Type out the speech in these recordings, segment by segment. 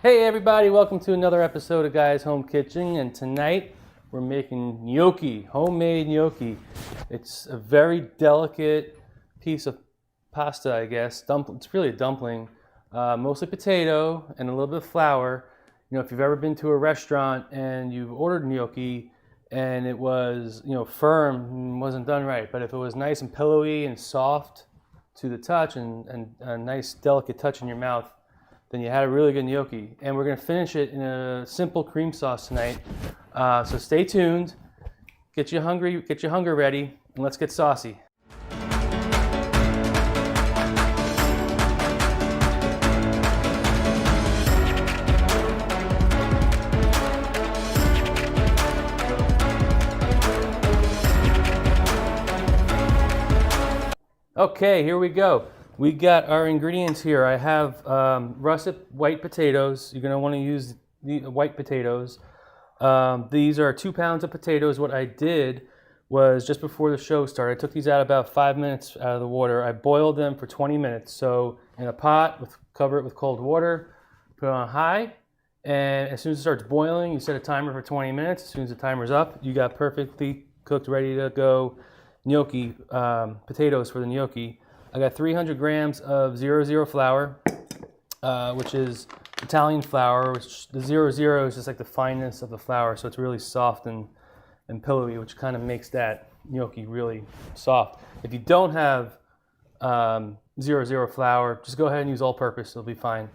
Hey everybody, welcome to another episode of Guy's Home Kitchen, and tonight we're making gnocchi, homemade gnocchi. It's a very delicate piece of pasta, I guess. It's really a dumpling, mostly potato and a little bit of flour. You know, if you've ever been to a restaurant and you've ordered gnocchi and it was, firm and wasn't done right, but if it was nice and pillowy and soft to the touch and a nice delicate touch in your mouth, then you had a really good gnocchi. And we're gonna finish it in a simple cream sauce tonight. So stay tuned, get your hunger ready, and let's get saucy. Okay, here we go. We got our ingredients here. I have russet white potatoes. You're going to want to use the white potatoes. These are 2 pounds of potatoes. What I did was just before the show started, I took these out about 5 minutes out of the water. I boiled them for 20 minutes. So in a pot, cover it with cold water, put it on high, and as soon as it starts boiling, you set a timer for 20 minutes. As soon as the timer's up, you got perfectly cooked, ready to go gnocchi, potatoes for the gnocchi. I got 300 grams of 00 flour, which is Italian flour, which the 00 is just like the fineness of the flour, so it's really soft and pillowy, which kind of makes that gnocchi really soft. If you don't have 00 flour, just go ahead and use all-purpose, it'll be fine.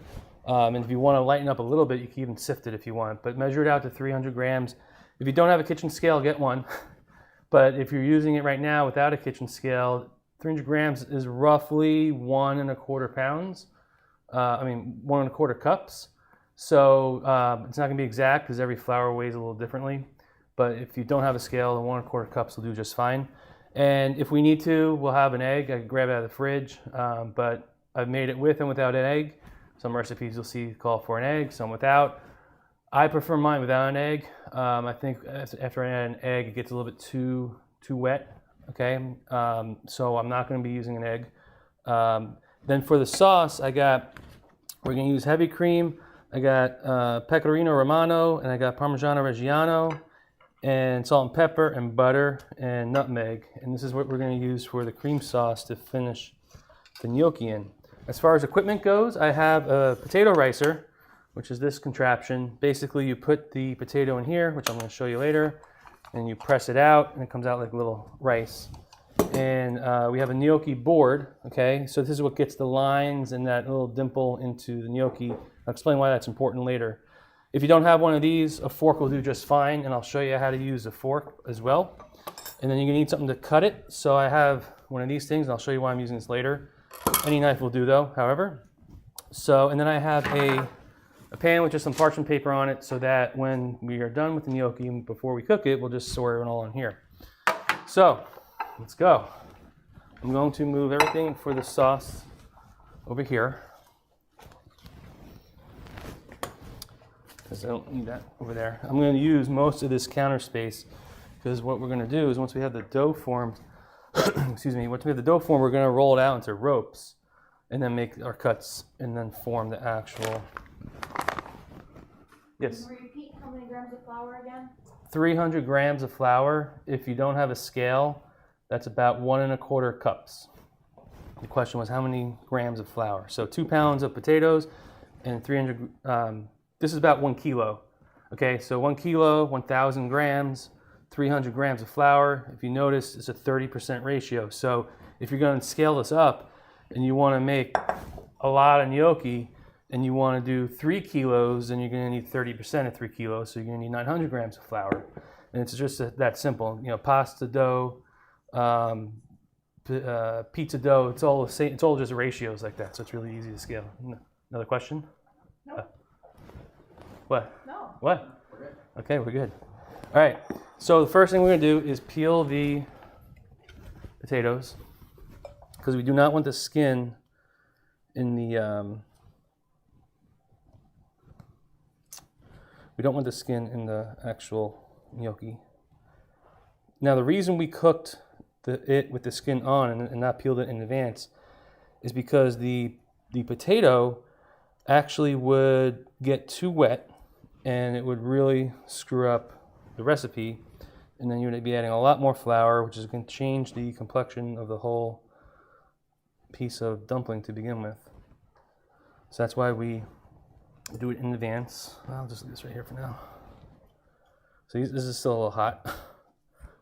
And if you want to lighten up a little bit, you can even sift it if you want, but measure it out to 300 grams. If you don't have a kitchen scale, get one. But if you're using it right now without a kitchen scale, 300 grams is roughly 1¼ pounds. 1¼ cups. So it's not going to be exact because every flour weighs a little differently. But if you don't have a scale, the 1¼ cups will do just fine. And if we need to, we'll have an egg. I can grab it out of the fridge. But I've made it with and without an egg. Some recipes you'll see call for an egg, some without. I prefer mine without an egg. I think after I add an egg, it gets a little bit too wet. Okay, so I'm not going to be using an egg. Then for the sauce, we're going to use heavy cream. I got Pecorino Romano, and I got Parmigiano Reggiano, and salt and pepper, and butter, and nutmeg. And this is what we're going to use for the cream sauce to finish the gnocchi in. As far as equipment goes, I have a potato ricer, which is this contraption. Basically, you put the potato in here, which I'm going to show you later, and you press it out, and it comes out like little rice. And we have a gnocchi board, okay? So this is what gets the lines and that little dimple into the gnocchi. I'll explain why that's important later. If you don't have one of these, a fork will do just fine, and I'll show you how to use a fork as well. And then you're gonna need something to cut it. So I have one of these things, and I'll show you why I'm using this later. Any knife will do though, however. So, and then I have a pan with just some parchment paper on it so that when we are done with the gnocchi, before we cook it, we'll just store it all in here. So, let's go. I'm going to move everything for the sauce over here, because I don't need that over there. I'm going to use most of this counter space, because what we're going to do is once we have the dough formed, once we have the dough formed, we're going to roll it out into ropes and then make our cuts and then form the actual. Yes? Can you repeat how many grams of flour again? 300 grams of flour. If you don't have a scale, that's about 1¼ cups. The question was how many grams of flour? So 2 pounds of potatoes and 300, this is about 1 kilo. Okay, so 1 kilo, 1,000 grams, 300 grams of flour. If you notice, it's a 30% ratio. So if you're going to scale this up and you want to make a lot of gnocchi, and you want to do 3 kilos, then you're going to need 30% of 3 kilos, so you're going to need 900 grams of flour. And it's just that simple. You know, pasta dough, pizza dough, it's all the same. It's all just ratios like that, so it's really easy to scale. Another question? No. What? No. What? We're good. Okay, we're good. All right, so the first thing we're going to do is peel the potatoes, because we do not want the skin in the... we don't want the skin in the actual gnocchi. Now, the reason we cooked it with the skin on and not peeled it in advance is because the potato actually would get too wet and it would really screw up the recipe, and then you would be adding a lot more flour, which is going to change the complexion of the whole piece of dumpling to begin with. So that's why we do it in advance. I'll just leave this right here for now. So this is still a little hot,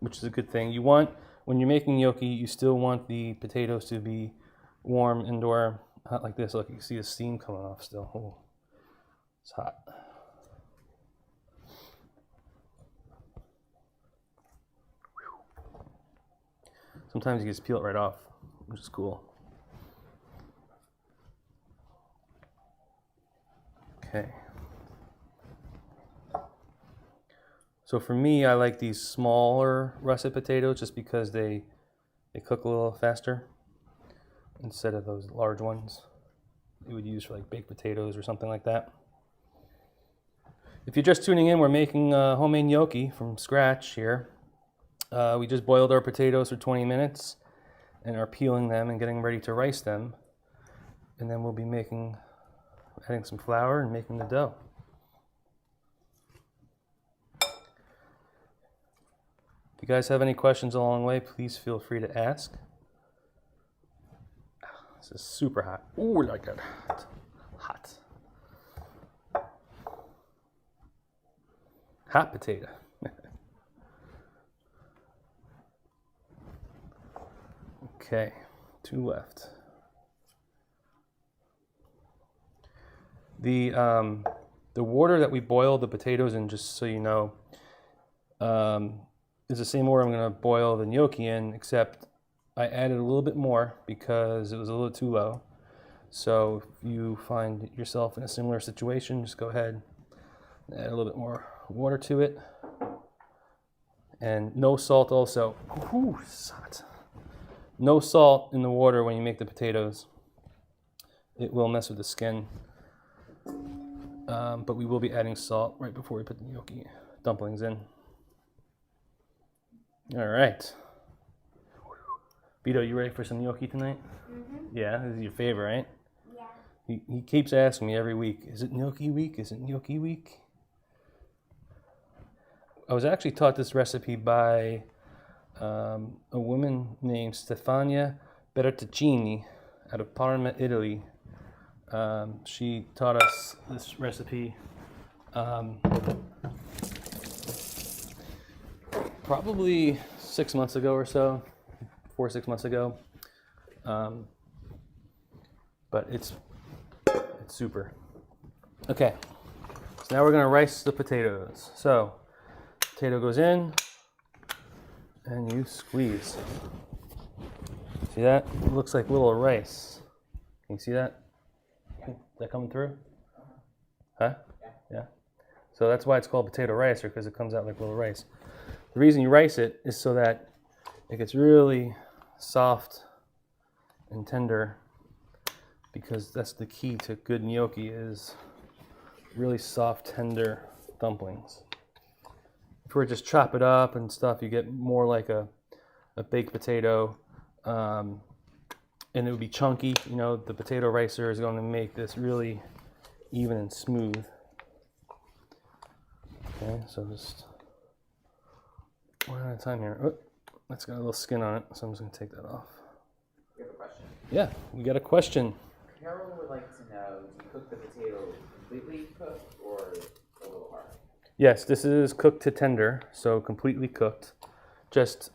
which is a good thing. You want, when you're making gnocchi, you still want the potatoes to be warm indoor, hot like this. Look, you can see the steam coming off still. Oh, it's hot. Sometimes you just peel it right off, which is cool. Okay. So for me, I like these smaller russet potatoes just because they cook a little faster instead of those large ones you would use for like baked potatoes or something like that. If you're just tuning in, we're making homemade gnocchi from scratch here. We just boiled our potatoes for 20 minutes and are peeling them and getting ready to rice them. And then we'll be adding some flour and making the dough. If you guys have any questions along the way, please feel free to ask. This is super hot. Ooh, I like that. Hot. Hot potato. Okay, 2 left. The water that we boil the potatoes in, just so you know, is the same water I'm going to boil the gnocchi in, except I added a little bit more because it was a little too low. So if you find yourself in a similar situation, just go ahead and add a little bit more water to it. And no salt also. Ooh, it's hot. No salt in the water when you make the potatoes. It will mess with the skin. But we will be adding salt right before we put the gnocchi dumplings in. All right. Vito, you ready for some gnocchi tonight? Mm-hmm. Yeah, this is your favorite, right? Yeah. He keeps asking me every week, is it gnocchi week? Is it gnocchi week? I was actually taught this recipe by a woman named Stefania Bertaccini out of Parma, Italy. She taught us this recipe probably 6 months ago or so, 4 or 6 months ago. But it's super. Okay, so now we're gonna rice the potatoes. So, potato goes in, and you squeeze. See that? It looks like little rice. Can you see that? Is that coming through? Huh? Yeah. So that's why it's called potato ricer, because it comes out like little rice. The reason you rice it is so that it gets really soft and tender, because that's the key to good gnocchi, is really soft, tender dumplings. If we just chop it up and stuff, you get more like a baked potato, and it would be chunky. You know, the potato ricer is going to make this really even and smooth. Okay, so just one at a time here. Oh, that's got a little skin on it, so I'm just going to take that off. You have a question? Yeah, we got a question. Carol would like to know, do you cook the potato completely cooked or a little hard? Yes, this is cooked to tender, so completely cooked. Just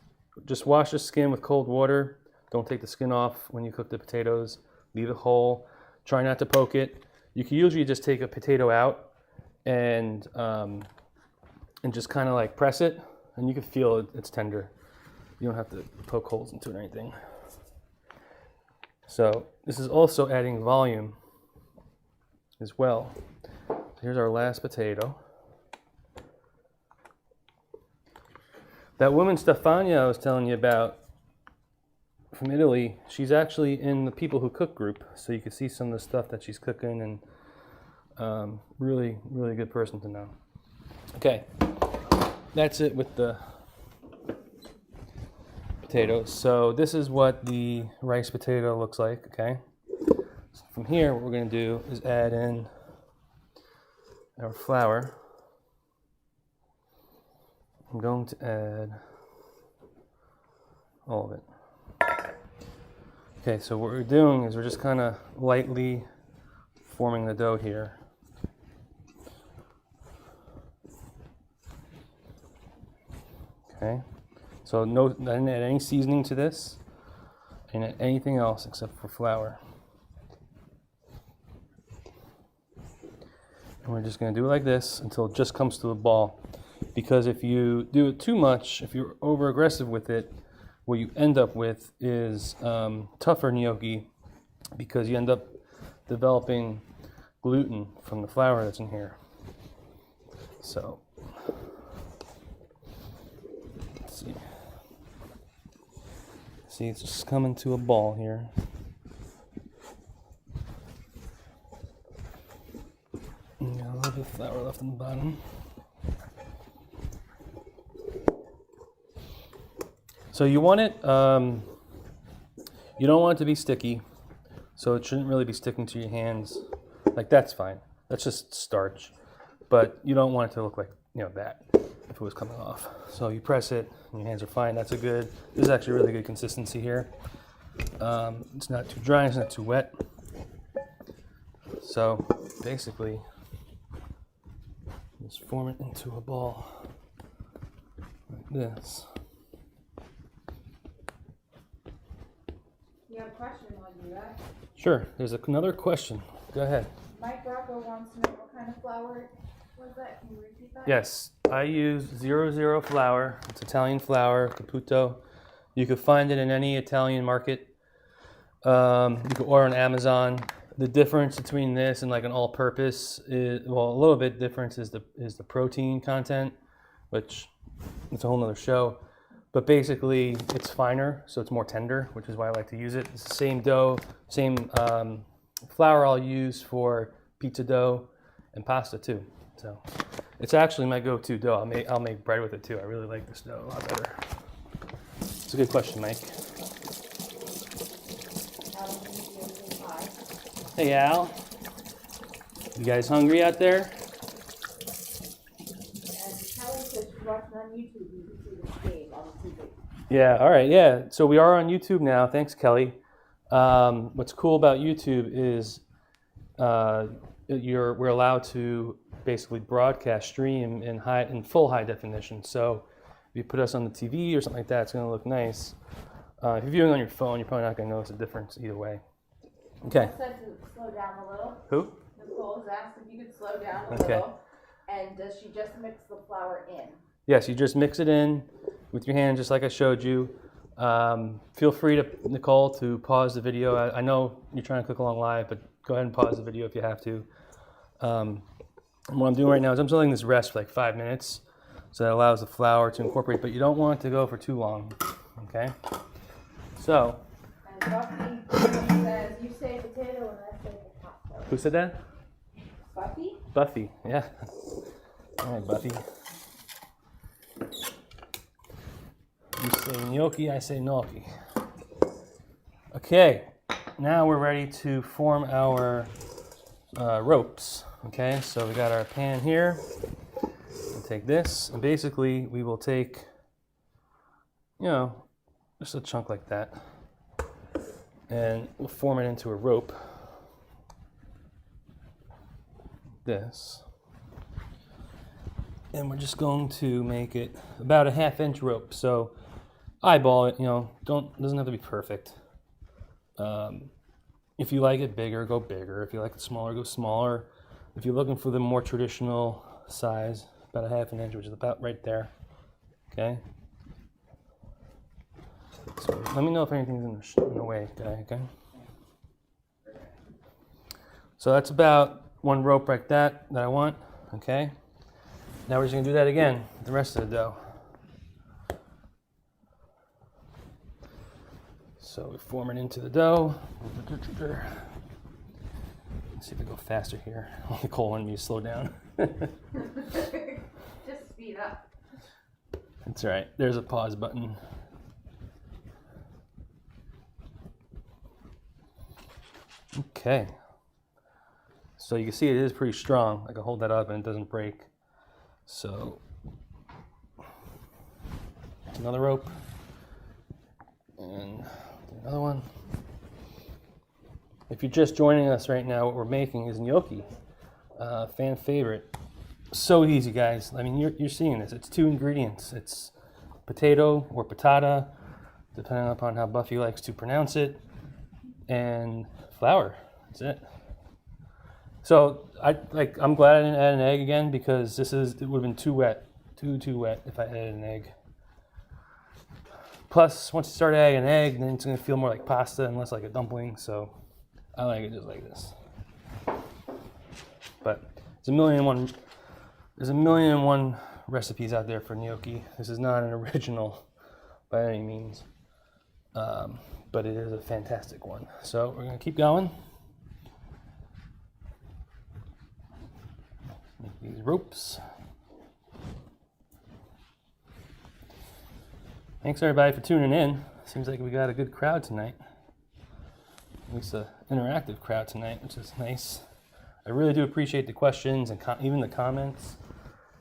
wash the skin with cold water. Don't take the skin off when you cook the potatoes. Leave it whole. Try not to poke it. You can usually just take a potato out and just kind of like press it, and you can feel it's tender. You don't have to poke holes into it or anything. So this is also adding volume as well. Here's our last potato. That woman Stefania I was telling you about from Italy, she's actually in the People Who Cook group, so you can see some of the stuff that she's cooking, and really, really good person to know. Okay, that's it with the potatoes. So this is what the rice potato looks like, okay? from here, what we're going to do is add in our flour. I'm going to add all of it. Okay, so what we're doing is we're just kind of lightly forming the dough here. Okay, so no, I didn't add any seasoning to this. I didn't add anything else except for flour. And we're just going to do it like this until it just comes to a ball. Because if you do it too much, if you're over aggressive with it, what you end up with is tougher gnocchi, because you end up developing gluten from the flour that's in here. So, let's see. See, it's just coming to a ball here. And got a little bit of flour left on the bottom. So you want it, you don't want it to be sticky, so it shouldn't really be sticking to your hands. Like, that's fine. That's just starch. But you don't want it to look like, that if it was coming off. So you press it, and your hands are fine. That's this is actually a really good consistency here. It's not too dry, it's not too wet. So basically, just form it into a ball like this. You have a question while you do that? Sure, there's another question. Go ahead. Mike Rocco wants to know what kind of flour was that? Can you repeat that? Yes, I use 00 flour. It's Italian flour, Caputo. You can find it in any Italian market. You can order on Amazon. The difference between this and like an all-purpose is, well, a little bit difference is the protein content, which it's a whole nother show. But basically, it's finer, so it's more tender, which is why I like to use it. It's the same dough, same flour I'll use for pizza dough and pasta too. So it's actually my go-to dough. I'll make bread with it too. I really like this dough a lot better. It's a good question, Mike. Hey, Al. You guys hungry out there? Yeah, all right, yeah. So we are on YouTube now. Thanks, Kelly. What's cool about YouTube is we're allowed to basically broadcast stream in full high definition. So if you put us on the TV or something like that, it's going to look nice. If you're viewing on your phone, you're probably not going to notice a difference either way. Okay. I said to slow down a little. Who? Nicole's asked if you could slow down a little. And does she just mix the flour in? Yes, you just mix it in with your hand, just like I showed you. Feel free Nicole, to pause the video. I know you're trying to cook along live, but go ahead and pause the video if you have to. What I'm doing right now is I'm just letting this rest for like 5 minutes, so that allows the flour to incorporate, but you don't want it to go for too long, okay? So. And Buffy says, you say potato and I say potato. Who said that? Buffy? Buffy, yeah. All right, Buffy. You say gnocchi, I say gnocchi. Okay, now we're ready to form our ropes. Okay, so we got our pan here. We'll take this, and basically we will take, just a chunk like that, and we'll form it into a rope. This. And we're just going to make it about a 1/2 inch rope. So eyeball it, doesn't have to be perfect. If you like it bigger, go bigger. If you like it smaller, go smaller. If you're looking for the more traditional size, about a 1/2 inch, which is about right there. Okay. So let me know if anything's in the way, okay? So that's about one rope like that I want, okay? Now we're just gonna do that again with the rest of the dough. So we form it into the dough. Let's see if I go faster here. Nicole wanted me to slow down. Just speed up. That's all right. There's a pause button. Okay. So you can see it is pretty strong. I can hold that up and it doesn't break. So another rope and another one. If you're just joining us right now, what we're making is gnocchi, fan favorite. So easy, guys. I mean, you're seeing this. It's 2 ingredients. It's potato or patata, depending upon how Buffy likes to pronounce it, and flour. That's it. So I'm glad I didn't add an egg again, because it would have been too wet, too wet if I added an egg. Plus, once you start adding an egg, then it's going to feel more like pasta and less like a dumpling. So I like it just like this. But there's a million and one recipes out there for gnocchi. This is not an original by any means, but it is a fantastic one. So we're going to keep going. Make these ropes. Thanks everybody for tuning in. Seems like we got a good crowd tonight. At least an interactive crowd tonight, which is nice. I really do appreciate the questions and even the comments.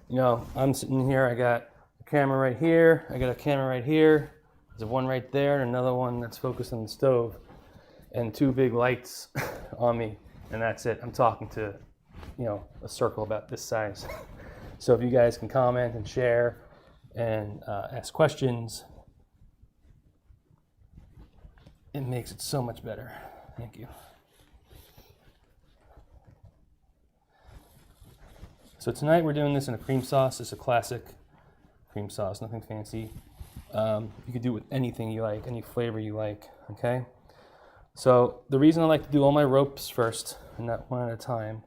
You know, I'm sitting here, I got a camera right here, I got a camera right here, there's one right there, and another one that's focused on the stove, and 2 big lights on me, and that's it. I'm talking to, you know, a circle about this size. So if you guys can comment and share and ask questions, it makes it so much better. Thank you. So tonight we're doing this in a cream sauce. It's a classic cream sauce, nothing fancy. You could do it with anything you like, any flavor you like, okay? So the reason I like to do all my ropes first, and not one at a time,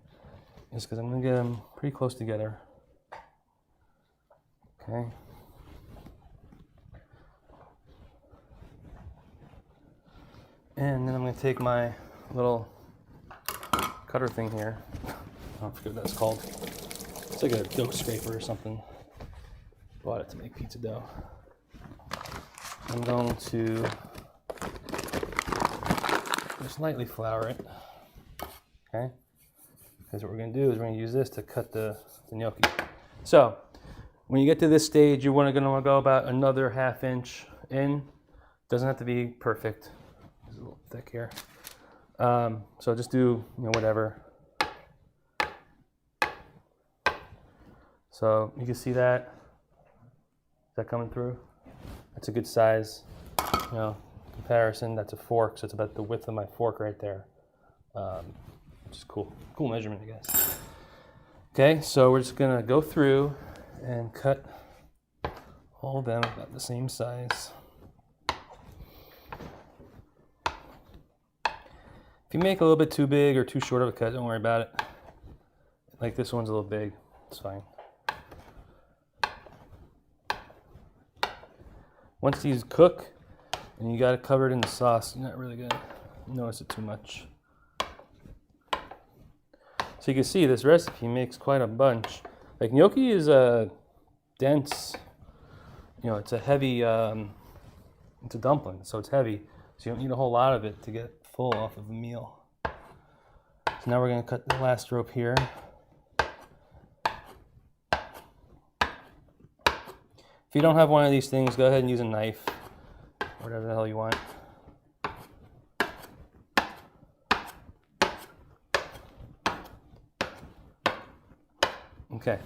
is because I'm going to get them pretty close together. Okay. And then I'm going to take my little cutter thing here. I forget what that's called. It's like a dough scraper or something. Bought it to make pizza dough. I'm going to just lightly flour it. Okay? Because what we're going to do is we're going to use this to cut the gnocchi. So, when you get to this stage, you're going to want to go about another 1/2 inch in. Doesn't have to be perfect. It's a little thick here. So just do, you know, whatever. So you can see that. Is that coming through? That's a good size. You know, comparison. That's a fork, so it's about the width of my fork right there. Which is cool. Cool measurement, I guess. Okay, so we're just gonna go through and cut all of them about the same size. If you make a little bit too big or too short of a cut, don't worry about it. Like this one's a little big, it's fine. Once these cook and you got it covered in the sauce, you're not really gonna notice it too much. So you can see this recipe makes quite a bunch. Like gnocchi is a dense, you know, it's a heavy, it's a dumpling, so it's heavy. So you don't need a whole lot of it to get full off of a meal. So now we're gonna cut the last rope here. If you don't have one of these things, go ahead and use a knife, whatever the hell you want. Okay,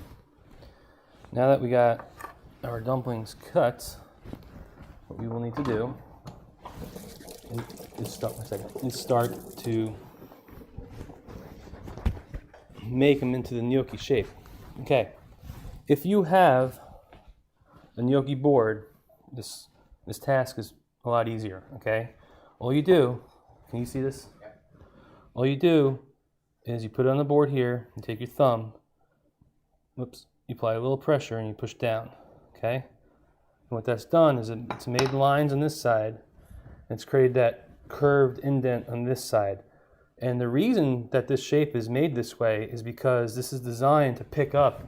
now that we got our dumplings cut, what we will need to do is start to make them into the gnocchi shape. Okay, if you have a gnocchi board, this task is a lot easier, okay? All you do, can you see this? Yeah. All you do is you put it on the board here, you take your thumb, whoops, you apply a little pressure and you push down, okay? And what that's done is it's made lines on this side, and it's created that curved indent on this side. And the reason that this shape is made this way is because this is designed to pick up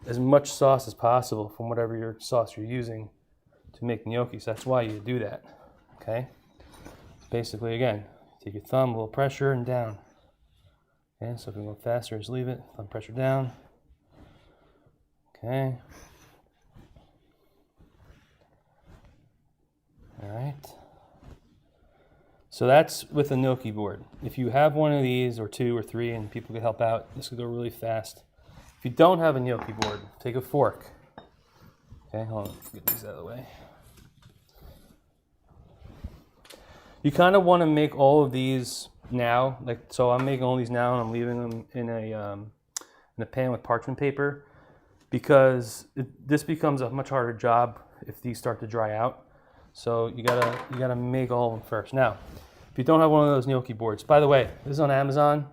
as much sauce as possible from whatever your sauce you're using to make gnocchi. So that's why you do that, okay? Basically, again, take your thumb, a little pressure, and down, Okay, so if we go faster, just leave it. Thumb pressure down. Okay. All right. So that's with a gnocchi board. If you have one of these, or 2 or 3, and people can help out, this could go really fast. If you don't have a gnocchi board, take a fork. Okay, hold on, get these out of the way. You kind of want to make all of these now, like so. I'm making all these now, and I'm leaving them in a pan with parchment paper, because this becomes a much harder job if these start to dry out. So you gotta make all of them first. Now, if you don't have one of those gnocchi boards, by the way, this is on Amazon.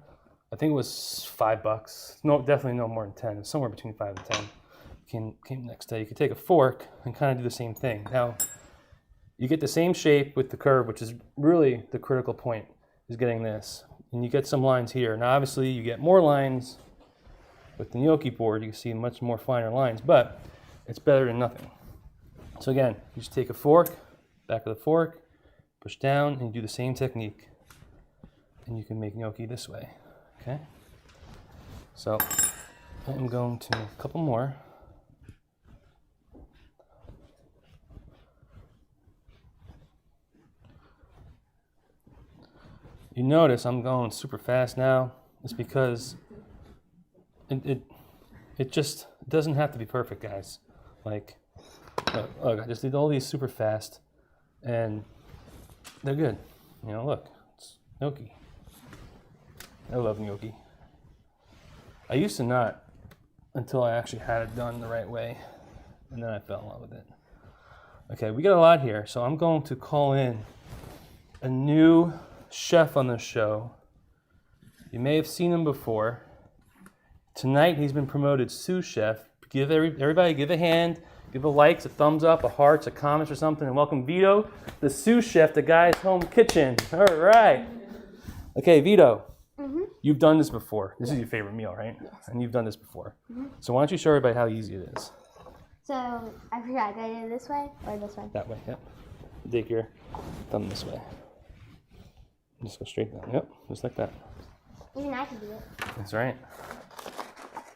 I think it was $5. No, definitely no more than 10. It's somewhere between 5 and 10. Came next day. You could take a fork and kind of do the same thing. Now, you get the same shape with the curve, which is really the critical point, is getting this. And you get some lines here. Now, obviously, you get more lines with the gnocchi board. You can see much more finer lines, but it's better than nothing. So again, you just take a fork, back of the fork, push down, and you do the same technique. And you can make gnocchi this way, okay? So I'm going to make a couple more. You notice I'm going super fast now. It's because it just doesn't have to be perfect, guys. Like, look, I just did all these super fast, and they're good. You know, look, it's gnocchi. I love gnocchi. I used to not, until I actually had it done the right way, and then I fell in love with it. Okay, we got a lot here, so I'm going to call in a new chef on the show. You may have seen him before. Tonight he's been promoted sous chef. Give everybody give a hand, give a likes, a thumbs up, a hearts, a comments or something, and welcome Vito, the sous chef, the guy's home kitchen. All right. Okay, Vito. You've done this before. This is your favorite meal, right? Yes. And you've done this before. So why don't you show everybody how easy it is? So, I forgot, do I do it this way or this way? That way, yep. Take your thumb this way. Just go straight down. Yep, just like that. Even I can do it. That's right.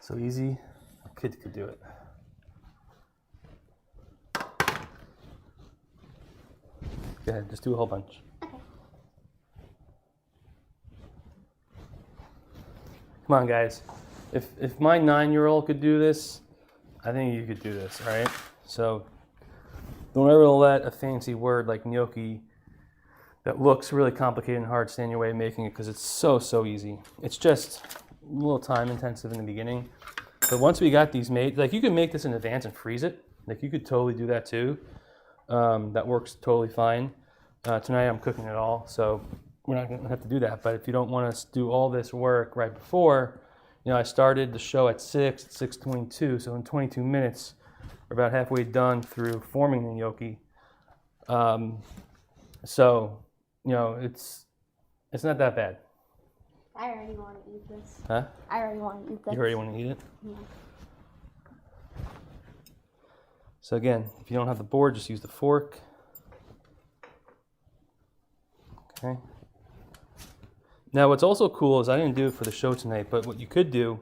So easy, a kid could do it. Go ahead, just do a whole bunch. Okay. Come on, guys. If my 9-year-old could do this, I think you could do this, all right? So don't ever let a fancy word like gnocchi that looks really complicated and hard stand in your way of making it, because it's so easy. It's just a little time intensive in the beginning. But once we got these made, like you can make this in advance and freeze it. Like you could totally do that too. That works totally fine. Tonight I'm cooking it all, so we're not gonna have to do that. But if you don't want to do all this work right before, you know, I started the show at 6:22, so in 22 minutes, we're about halfway done through forming the gnocchi. So, you know, it's not that bad. I already want to eat this. Huh? I already want to eat this. You already want to eat it? Yeah. So again, if you don't have the board, just use the fork. Okay. Now what's also cool is I didn't do it for the show tonight, but what you could do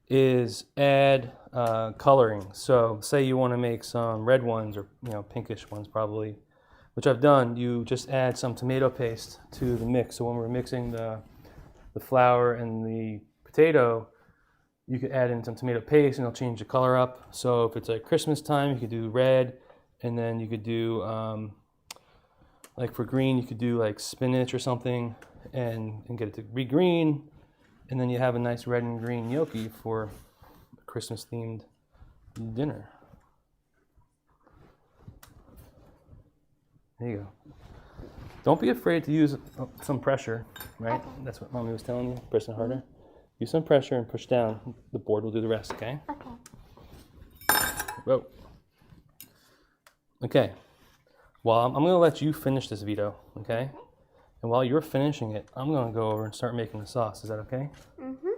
is add coloring. So say you want to make some red ones, or you know, pinkish ones probably, which I've done. You just add some tomato paste to the mix. So when we're mixing the flour and the potato, you could add in some tomato paste and it'll change the color up. So if it's like Christmas time, you could do red, and then you could do, like for green, you could do like spinach or something and get it to be green. And then you have a nice red and green gnocchi for a Christmas themed dinner. There you go. Don't be afraid to use some pressure, right? Okay. That's what Mommy was telling you, pressing harder. Use some pressure and push down. The board will do the rest, okay? Okay. Whoa. Okay. Well, I'm going to let you finish this, Vito, okay? And while you're finishing it, I'm going to go over and start making the sauce. Is that okay? Mm-hmm.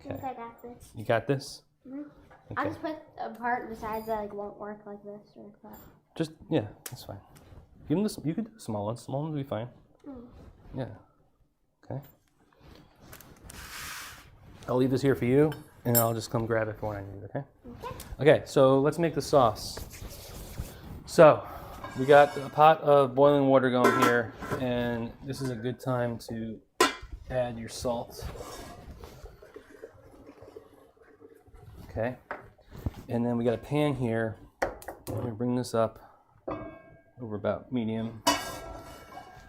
Okay. I got this. You got this? Mm-hmm. Okay. I'll just put a part besides that like won't work like this or like that. Just, yeah, that's fine. Give them this, you could do small ones. Small ones will be fine. Mm. Yeah. Okay. I'll leave this here for you, and I'll just come grab it for when I need it, okay? Okay, so let's make the sauce. So, we got a pot of boiling water going here, and this is a good time to add your salt. Okay, and then we got a pan here. I'm gonna bring this up over about medium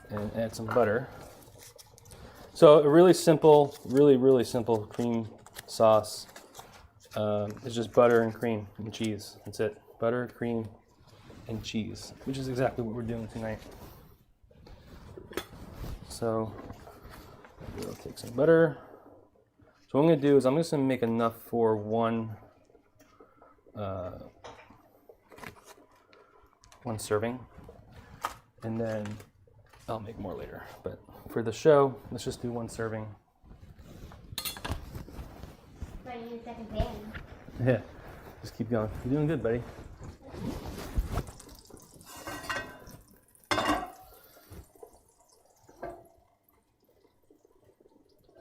and add some butter. So a really simple, really simple cream sauce. It's just butter and cream and cheese. That's it. Butter, cream, and cheese, which is exactly what we're doing tonight. So we'll take some butter. So what I'm going to do is I'm just going to make enough for one serving, and then I'll make more later. But for the show, let's just do one serving. So you need a second pan. Yeah, just keep going. You're doing good, buddy.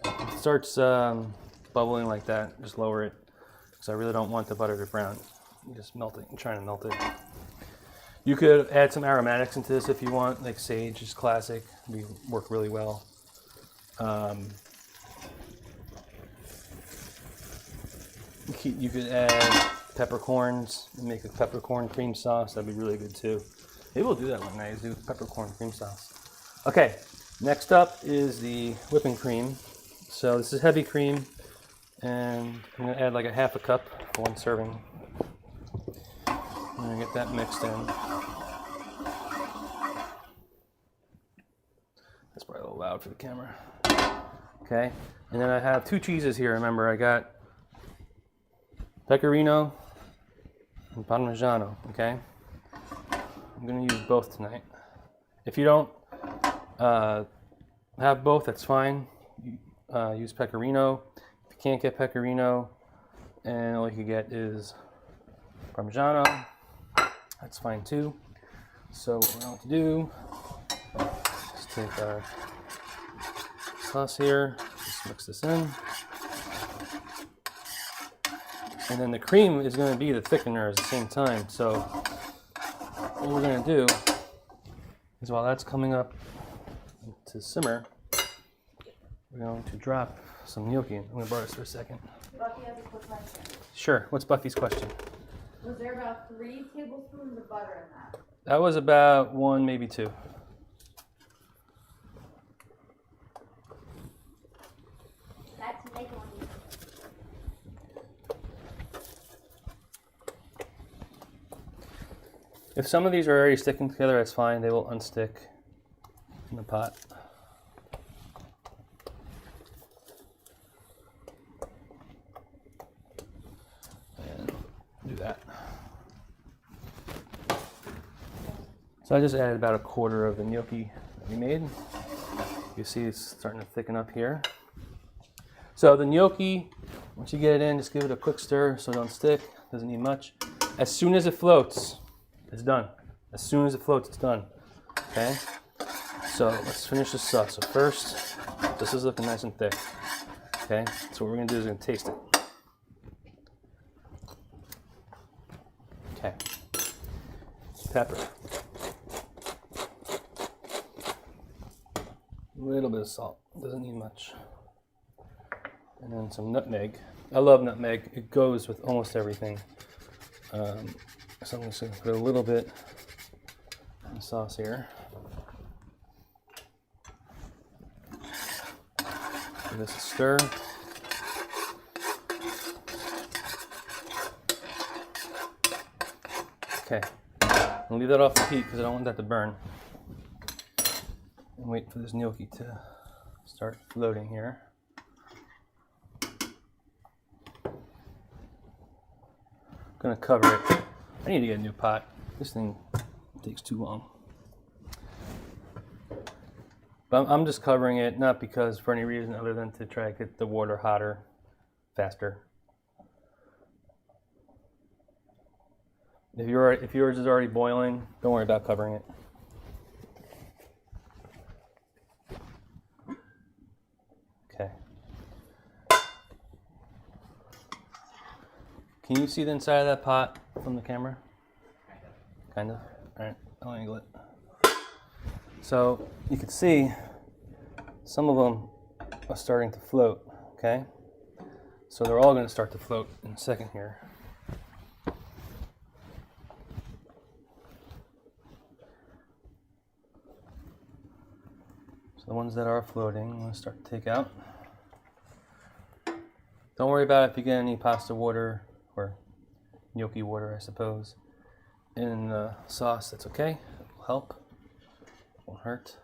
It starts bubbling like that, just lower it, because I really don't want the butter to brown. You just melt it. I'm trying to melt it. You could add some aromatics into this if you want, like sage is classic. We work really well. You could add peppercorns and make a peppercorn cream sauce. That'd be really good too. Maybe we'll do that one night. Do peppercorn cream sauce. Okay, next up is the whipping cream. So this is heavy cream, and I'm gonna add like a half a cup for one serving. I'm gonna get that mixed in. That's probably a little loud for the camera. Okay, and then I have two cheeses here. Remember, I got Pecorino and Parmigiano, okay? I'm gonna use both tonight. If you don't have both, that's fine. Use Pecorino. If you can't get Pecorino and all you can get is Parmigiano, that's fine too. So what we're going to do is take our sauce here, just mix this in. And then the cream is going to be the thickener at the same time. So what we're going to do is while that's coming up to simmer, we're going to drop some gnocchi in. I'm going to borrow this for a second. Bucky has a quick question. Sure. What's Buffy's question? Was there about 3 tablespoons of butter in that? That was about 1, maybe 2. That's making one. If some of these are already sticking together, that's fine. They will unstick in the pot. And do that. So I just added about a quarter of the gnocchi that we made. You see it's starting to thicken up here. So the gnocchi, once you get it in, just give it a quick stir so it don't stick. Doesn't need much. As soon as it floats, it's done. As soon as it floats, it's done. Okay? So let's finish this sauce. So first, this is looking nice and thick. Okay? So what we're gonna do is we're gonna taste it. Okay. Pepper. A little bit of salt. Doesn't need much. And then some nutmeg. I love nutmeg. It goes with almost everything. So I'm just going to put a little bit in the sauce here. Give this a stir. Okay. I'll leave that off the heat because I don't want that to burn. And wait for this gnocchi to start floating here. I'm going to cover it. I need to get a new pot. This thing takes too long. But I'm just covering it, not because for any reason other than to try to get the water hotter faster. If yours is already boiling, don't worry about covering it. Okay. Can you see the inside of that pot from the camera? Kind of. All right, I'll angle it. So you can see some of them are starting to float, okay? So they're all going to start to float in a second here. So the ones that are floating, I'm going to start to take out. Don't worry about it if you get any pasta water or gnocchi water, I suppose, in the sauce. That's okay. It will help. Won't hurt.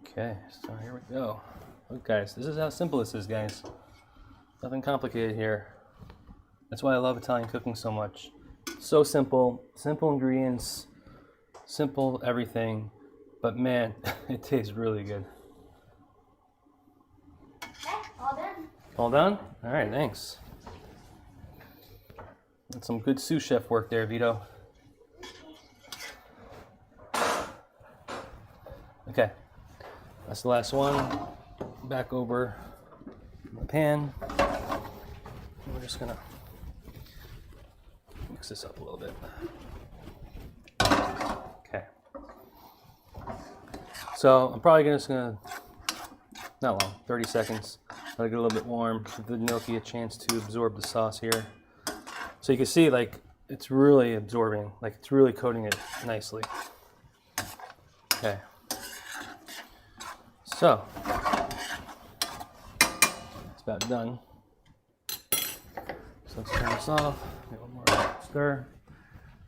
Okay, so here we go. Look, guys, this is how simple this is, guys. Nothing complicated here. That's why I love Italian cooking so much. So simple, simple ingredients, simple everything, but man, it tastes really good. Okay, all done. All done? All right, thanks. That's some good sous chef work there, Vito. Okay, that's the last one. Back over the pan. We're just gonna mix this up a little bit. Okay. So I'm probably just gonna, not long, 30 seconds. Let it get a little bit warm. Give the gnocchi a chance to absorb the sauce here. So you can see, like, it's really absorbing, like it's really coating it nicely. Okay. So, it's about done. So let's turn this off. Get one more stir.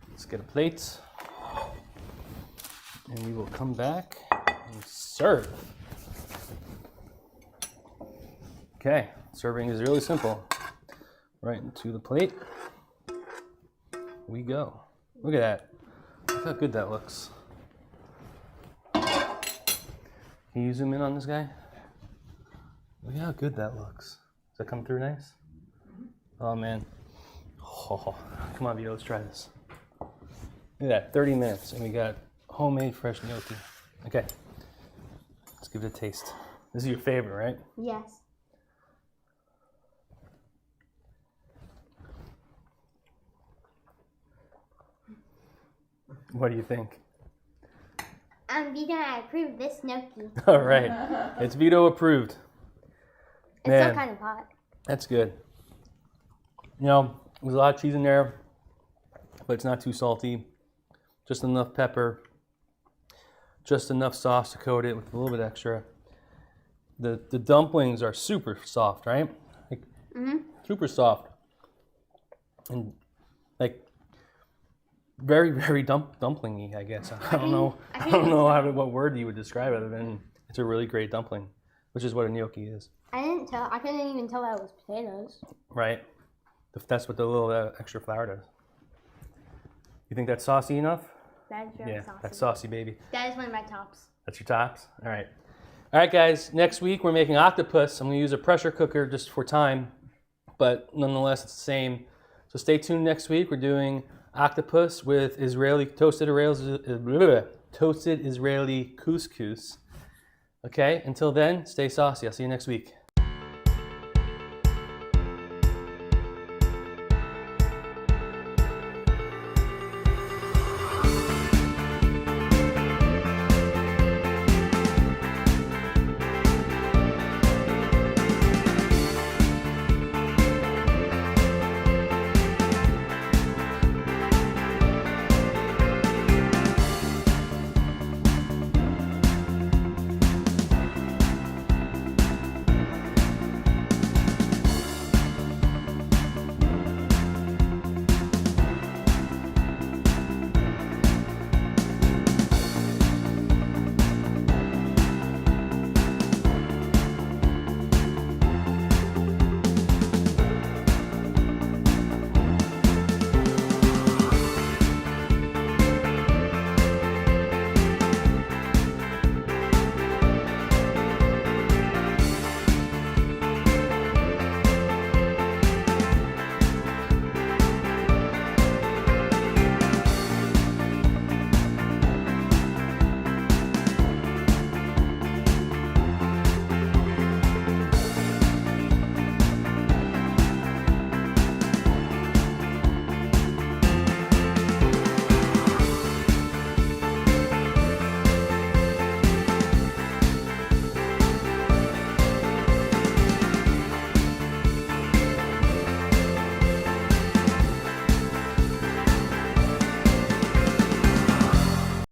Let's get a plate. And we will come back and serve. Okay, serving is really simple. Right into the plate we go. Look at that. Look how good that looks. Can you zoom in on this guy? Look how good that looks. Does that come through nice? Oh man. Oh, come on, Vito, let's try this. Look at that, 30 minutes, and we got homemade fresh gnocchi. Okay, let's give it a taste. This is your favorite, right? Yes. What do you think? Vito, I approve this gnocchi. All right, it's Vito approved. It's Man, still kind of hot. that's good. You know, there's a lot of cheese in there, but it's not too salty. Just enough pepper, just enough sauce to coat it with a little bit extra. The dumplings are super soft, right? Like, super soft. And like very, very dumplingy, I guess. I don't know what word you would describe it other than it's a really great dumpling, which is what a gnocchi is. I couldn't even tell that was potatoes. Right. That's what the little extra flour does. You think that's saucy enough? That is very saucy. That's saucy, baby. That is one of my tops. That's your tops? All right. All right, guys. Next week, we're making octopus. I'm going to use a pressure cooker just for time, but nonetheless, it's the same. So stay tuned next week. We're doing octopus with toasted Israeli couscous. Okay, until then, stay saucy. I'll see you next week.